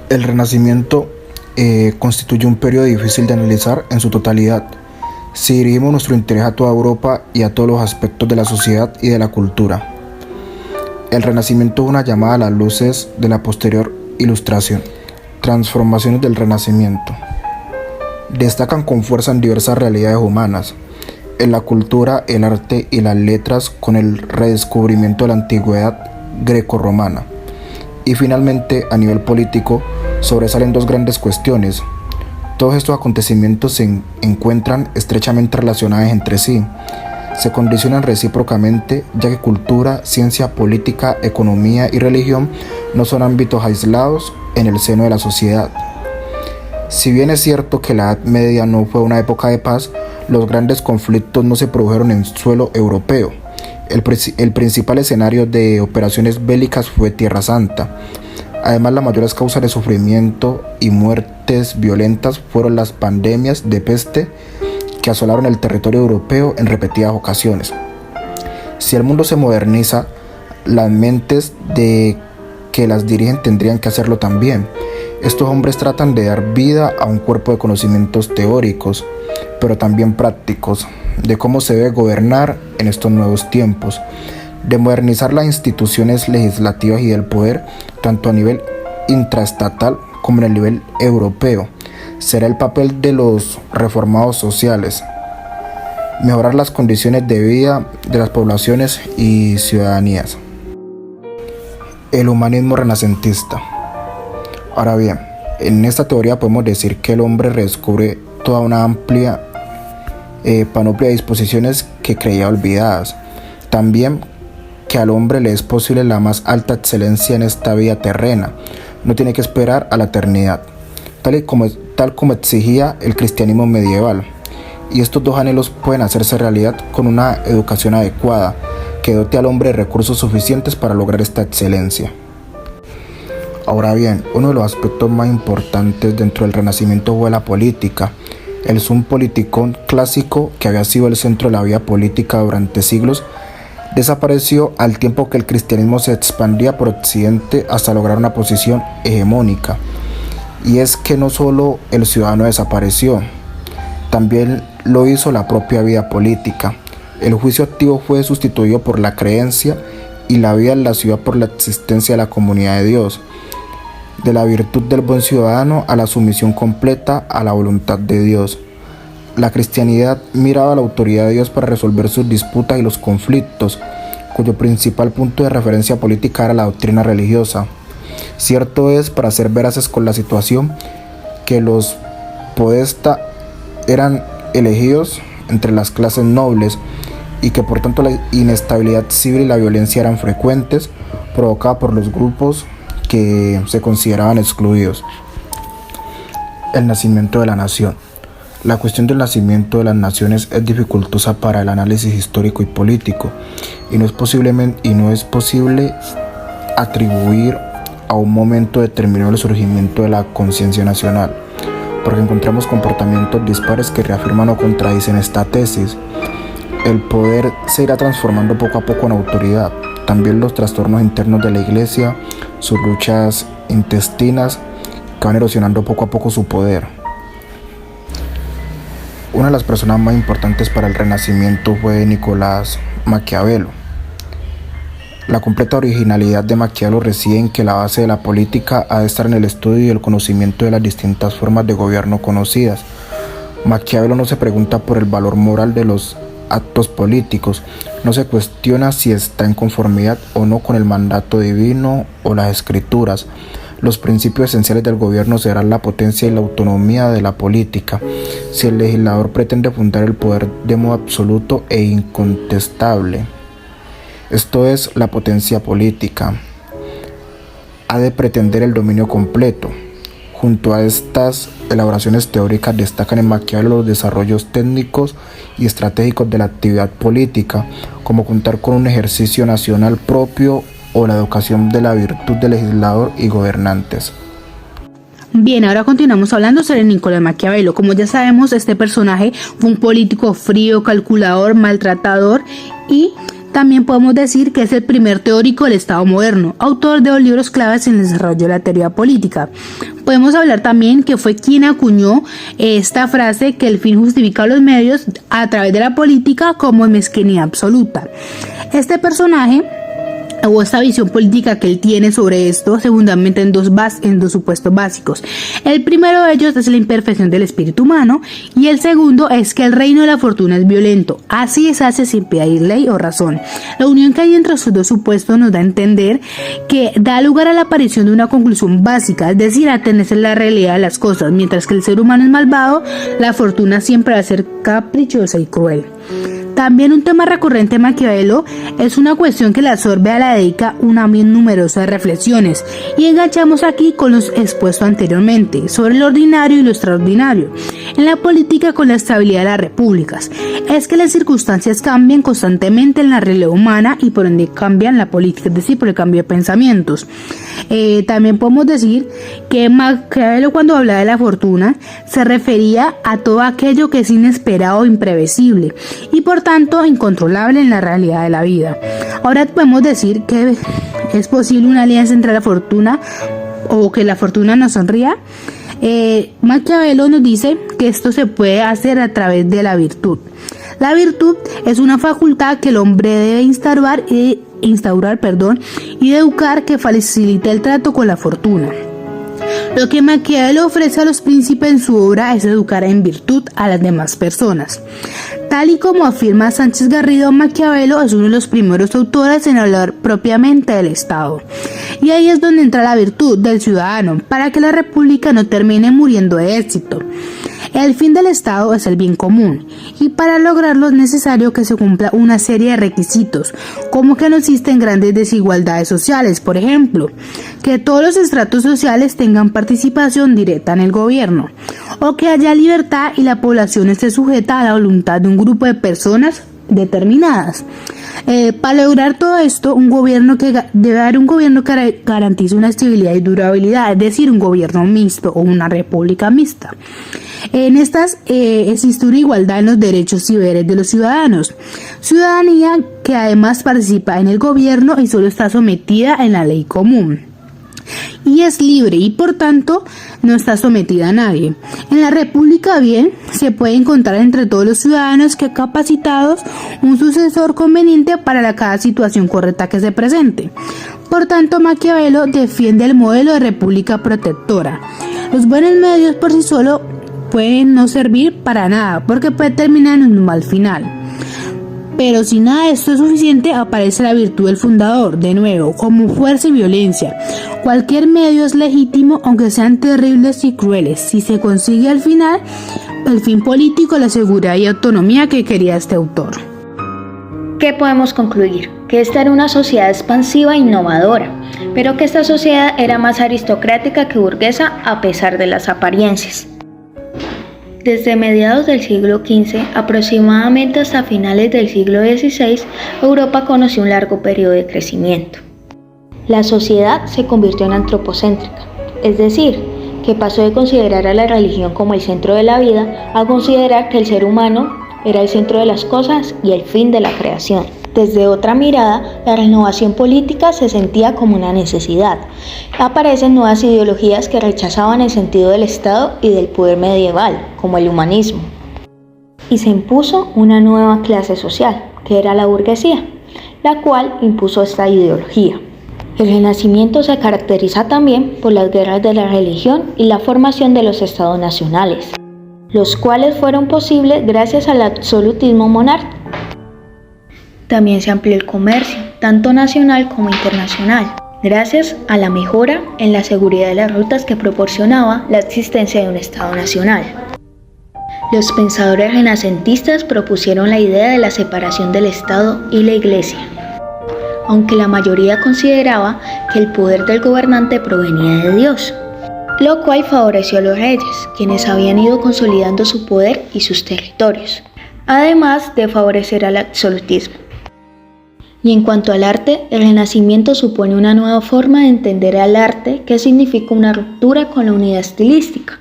El Renacimiento constituye un periodo difícil de analizar en su totalidad. Si dirigimos nuestro interés a toda Europa y a todos los aspectos de la sociedad y de la cultura. El Renacimiento es una llamada a las luces de la posterior Ilustración. Transformaciones del Renacimiento. Destacan con fuerza en diversas realidades humanas, en la cultura, el arte y las letras, con el redescubrimiento de la antigüedad grecorromana. Y finalmente, a nivel político, sobresalen dos grandes cuestiones. Todos estos acontecimientos se encuentran estrechamente relacionados entre sí. Se condicionan recíprocamente, ya que cultura, ciencia, política, economía y religión no son ámbitos aislados en el seno de la sociedad. Si bien es cierto que la Edad Media no fue una época de paz, los grandes conflictos no se produjeron en suelo europeo. El principal escenario de operaciones bélicas fue Tierra Santa. Además, las mayores causas de sufrimiento y muertes violentas fueron las pandemias de peste que asolaron el territorio europeo en repetidas ocasiones. Si el mundo se moderniza, las mentes de que las dirigen tendrían que hacerlo también. Estos hombres tratan de dar vida a un cuerpo de conocimientos teóricos, pero también prácticos, de cómo se debe gobernar en estos nuevos tiempos, de modernizar las instituciones legislativas y del poder, tanto a nivel intraestatal como en el nivel europeo. Será el papel de los reformados sociales, mejorar las condiciones de vida de las poblaciones y ciudadanías. El humanismo renacentista. Ahora bien, en esta teoría podemos decir que el hombre redescubre toda una amplia panoplia de disposiciones que creía olvidadas. También que al hombre le es posible la más alta excelencia en esta vida terrena. No tiene que esperar a la eternidad, tal como exigía el cristianismo medieval. Y estos dos anhelos pueden hacerse realidad con una educación adecuada, que dote al hombre de recursos suficientes para lograr esta excelencia. Ahora bien, uno de los aspectos más importantes dentro del Renacimiento fue la política. El sum politicum clásico, que había sido el centro de la vida política durante siglos, desapareció al tiempo que el cristianismo se expandía por Occidente hasta lograr una posición hegemónica. Y es que no solo el ciudadano desapareció, también lo hizo la propia vida política. El juicio activo fue sustituido por la creencia y la vida en la ciudad por la existencia de la comunidad de Dios, de la virtud del buen ciudadano a la sumisión completa a la voluntad de Dios. La cristianidad miraba a la autoridad de Dios para resolver sus disputas y los conflictos, cuyo principal punto de referencia política era la doctrina religiosa. Cierto es, para ser veraces con la situación, que los podesta eran elegidos entre las clases nobles y que por tanto la inestabilidad civil y la violencia eran frecuentes, provocadas por los grupos que se consideraban excluidos. El nacimiento de la nación. La cuestión del nacimiento de las naciones es dificultosa para el análisis histórico y político, y no es posible atribuir a un momento determinado el surgimiento de la conciencia nacional, porque encontramos comportamientos dispares que reafirman o contradicen esta tesis. El poder se irá transformando poco a poco en autoridad. También los trastornos internos de la Iglesia, sus luchas intestinas, que van erosionando poco a poco su poder. Una de las personas más importantes para el Renacimiento fue Nicolás Maquiavelo. La completa originalidad de Maquiavelo reside en que la base de la política ha de estar en el estudio y el conocimiento de las distintas formas de gobierno conocidas. Maquiavelo no se pregunta por el valor moral de los actos políticos, no se cuestiona si está en conformidad o no con el mandato divino o las escrituras. Los principios esenciales del gobierno serán la potencia y la autonomía de la política. Si el legislador pretende fundar el poder de modo absoluto e incontestable, esto es, la potencia política, ha de pretender el dominio completo. Junto a estas elaboraciones teóricas destacan en Maquiavelo los desarrollos técnicos y estratégicos de la actividad política, como contar con un ejercicio nacional propio o la educación de la virtud de legislador y gobernantes. Bien, ahora continuamos hablando sobre Nicolás Maquiavelo. Como ya sabemos, este personaje fue un político frío, calculador, maltratador y También podemos decir que es el primer teórico del Estado moderno, autor de los libros claves en el desarrollo de la teoría política. Podemos hablar también que fue quien acuñó esta frase que el fin justifica los medios a través de la política como mezquinidad absoluta. Este personaje o esta visión política que él tiene sobre esto se fundamenta en dos supuestos básicos. El primero de ellos es la imperfección del espíritu humano y el segundo es que el reino de la fortuna es violento, así se hace sin pedir ley o razón. La unión que hay entre estos dos supuestos nos da a entender que da lugar a la aparición de una conclusión básica, es decir, a tenerse la realidad de las cosas. Mientras que el ser humano es malvado, la fortuna siempre va a ser caprichosa y cruel. También un tema recurrente de Maquiavelo es una cuestión que le absorbe a la dedica una bien numerosas reflexiones y enganchamos aquí con los expuestos anteriormente sobre lo ordinario y lo extraordinario en la política con la estabilidad de las repúblicas. Es que las circunstancias cambian constantemente en la realidad humana y por ende cambian la política, es decir, por el cambio de pensamientos. También podemos decir que Maquiavelo, cuando hablaba de la fortuna, se refería a todo aquello que es inesperado o imprevisible y por tanto incontrolable en la realidad de la vida. Ahora podemos decir que es posible una alianza entre la fortuna o que la fortuna nos sonría. Maquiavelo nos dice que esto se puede hacer a través de la virtud. La virtud es una facultad que el hombre debe instaurar y educar que facilite el trato con la fortuna. Lo que Maquiavelo ofrece a los príncipes en su obra es educar en virtud a las demás personas. Tal y como afirma Sánchez Garrido, Maquiavelo es uno de los primeros autores en hablar propiamente del Estado. Y ahí es donde entra la virtud del ciudadano, para que la república no termine muriendo de éxito. El fin del Estado es el bien común, y para lograrlo es necesario que se cumpla una serie de requisitos, como que no existen grandes desigualdades sociales, por ejemplo, que todos los estratos sociales tengan participación directa en el gobierno, o que haya libertad y la población esté sujeta a la voluntad de un grupo de personas determinadas. Para lograr todo esto, debe haber un gobierno que garantice una estabilidad y durabilidad, es decir, un gobierno mixto o una república mixta. En estas existe una igualdad en los derechos y deberes de los ciudadanos. Ciudadanía que además participa en el gobierno y solo está sometida en la ley común. Y es libre y por tanto no está sometida a nadie. En la república bien se puede encontrar entre todos los ciudadanos que capacitados un sucesor conveniente para cada situación correcta que se presente. Por tanto, Maquiavelo defiende el modelo de república protectora. Los buenos medios por sí solos pueden no servir para nada porque puede terminar en un mal final. Pero si nada de esto es suficiente, aparece la virtud del fundador, de nuevo, como fuerza y violencia. Cualquier medio es legítimo, aunque sean terribles y crueles, si se consigue al final el fin político, la seguridad y autonomía que quería este autor. ¿Qué podemos concluir? Que esta era una sociedad expansiva e innovadora, pero que esta sociedad era más aristocrática que burguesa a pesar de las apariencias. Desde mediados del siglo XV, aproximadamente hasta finales del siglo XVI, Europa conoció un largo periodo de crecimiento. La sociedad se convirtió en antropocéntrica, es decir, que pasó de considerar a la religión como el centro de la vida a considerar que el ser humano era el centro de las cosas y el fin de la creación. Desde otra mirada, la renovación política se sentía como una necesidad. Aparecen nuevas ideologías que rechazaban el sentido del Estado y del poder medieval, como el humanismo. Y se impuso una nueva clase social, que era la burguesía, la cual impuso esta ideología. El Renacimiento se caracteriza también por las guerras de la religión y la formación de los estados nacionales, los cuales fueron posibles gracias al absolutismo monárquico. También se amplió el comercio, tanto nacional como internacional, gracias a la mejora en la seguridad de las rutas que proporcionaba la existencia de un Estado nacional. Los pensadores renacentistas propusieron la idea de la separación del Estado y la Iglesia, aunque la mayoría consideraba que el poder del gobernante provenía de Dios, lo cual favoreció a los reyes, quienes habían ido consolidando su poder y sus territorios, además de favorecer al absolutismo. Y en cuanto al arte, el Renacimiento supone una nueva forma de entender al arte que significa una ruptura con la unidad estilística.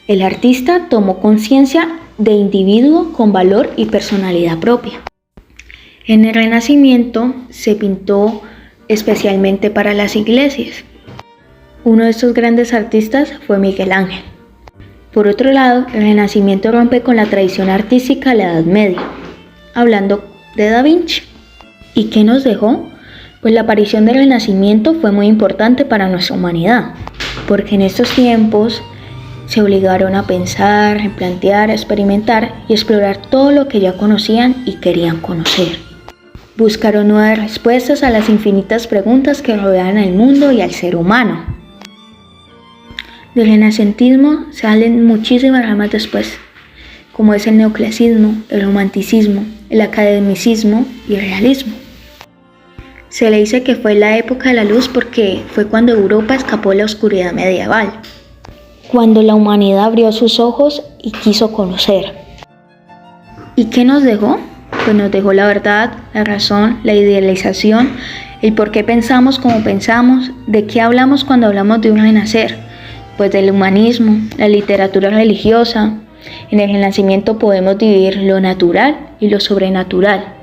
El artista tomó conciencia de individuo con valor y personalidad propia. En el Renacimiento se pintó especialmente para las iglesias. Uno de estos grandes artistas fue Miguel Ángel. Por otro lado, el Renacimiento rompe con la tradición artística de la Edad Media, hablando de Da Vinci. ¿Y qué nos dejó? Pues la aparición del Renacimiento fue muy importante para nuestra humanidad, porque en estos tiempos se obligaron a pensar, replantear, experimentar y explorar todo lo que ya conocían y querían conocer. Buscaron nuevas respuestas a las infinitas preguntas que rodean al mundo y al ser humano. Del renacentismo salen muchísimas ramas después, como es el neoclasismo, el romanticismo, el academicismo y el realismo. Se le dice que fue la época de la luz porque fue cuando Europa escapó de la oscuridad medieval, cuando la humanidad abrió sus ojos y quiso conocer. ¿Y qué nos dejó? Pues nos dejó la verdad, la razón, la idealización, el por qué pensamos como pensamos, de qué hablamos cuando hablamos de un renacer, pues del humanismo, la literatura religiosa. En el Renacimiento podemos dividir lo natural y lo sobrenatural.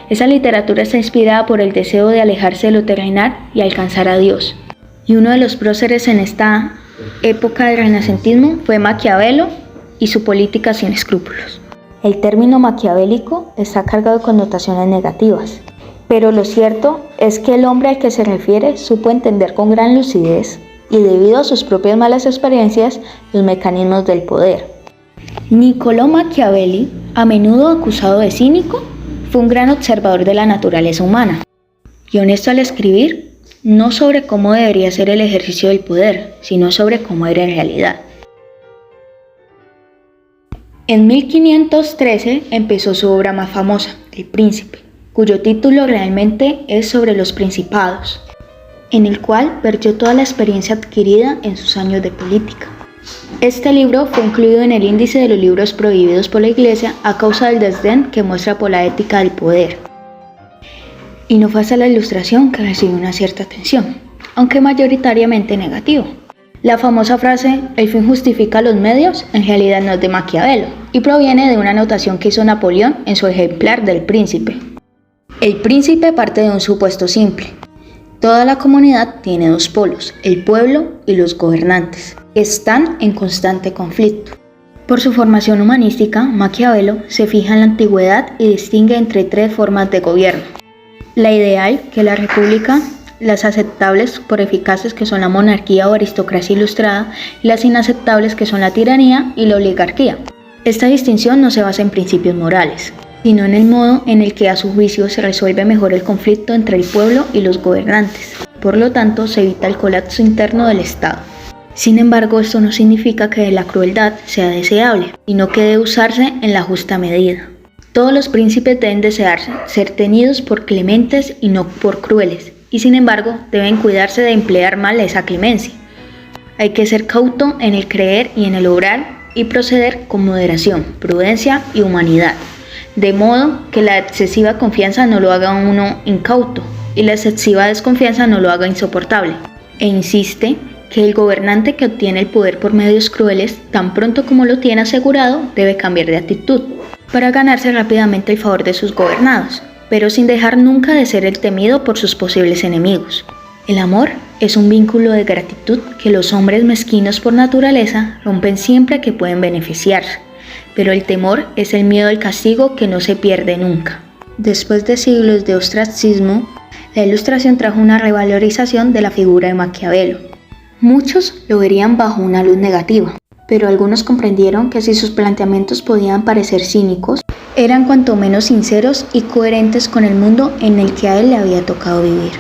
Esa literatura está inspirada por el deseo de alejarse de lo terrenal y alcanzar a Dios. Y uno de los próceres en esta época del renacentismo fue Maquiavelo y su política sin escrúpulos. El término maquiavélico está cargado de connotaciones negativas, pero lo cierto es que el hombre al que se refiere supo entender con gran lucidez y debido a sus propias malas experiencias los mecanismos del poder. Niccolò Machiavelli, a menudo acusado de cínico, fue un gran observador de la naturaleza humana y honesto al escribir, no sobre cómo debería ser el ejercicio del poder, sino sobre cómo era en realidad. En 1513 empezó su obra más famosa, El Príncipe, cuyo título realmente es sobre los principados, en el cual vertió toda la experiencia adquirida en sus años de política. Este libro fue incluido en el índice de los libros prohibidos por la Iglesia a causa del desdén que muestra por la ética del poder. Y no fue hasta la Ilustración que recibió una cierta atención, aunque mayoritariamente negativo. La famosa frase, el fin justifica los medios, en realidad no es de Maquiavelo, y proviene de una anotación que hizo Napoleón en su ejemplar del Príncipe. El Príncipe parte de un supuesto simple. Toda la comunidad tiene dos polos, el pueblo y los gobernantes, que están en constante conflicto. Por su formación humanística, Maquiavelo se fija en la antigüedad y distingue entre tres formas de gobierno. La ideal, que es la república, las aceptables por eficaces que son la monarquía o aristocracia ilustrada, y las inaceptables que son la tiranía y la oligarquía. Esta distinción no se basa en principios morales, sino en el modo en el que a su juicio se resuelve mejor el conflicto entre el pueblo y los gobernantes. Por lo tanto, se evita el colapso interno del Estado. Sin embargo, esto no significa que la crueldad sea deseable, sino que debe usarse en la justa medida. Todos los príncipes deben desearse ser tenidos por clementes y no por crueles, y sin embargo deben cuidarse de emplear mal esa clemencia. Hay que ser cauto en el creer y en el obrar y proceder con moderación, prudencia y humanidad, de modo que la excesiva confianza no lo haga uno incauto y la excesiva desconfianza no lo haga insoportable. E insiste que el gobernante que obtiene el poder por medios crueles, tan pronto como lo tiene asegurado, debe cambiar de actitud para ganarse rápidamente el favor de sus gobernados, pero sin dejar nunca de ser el temido por sus posibles enemigos. El amor es un vínculo de gratitud que los hombres mezquinos por naturaleza rompen siempre que pueden beneficiarse, pero el temor es el miedo al castigo que no se pierde nunca. Después de siglos de ostracismo, la Ilustración trajo una revalorización de la figura de Maquiavelo. Muchos lo verían bajo una luz negativa, pero algunos comprendieron que si sus planteamientos podían parecer cínicos, eran cuanto menos sinceros y coherentes con el mundo en el que a él le había tocado vivir.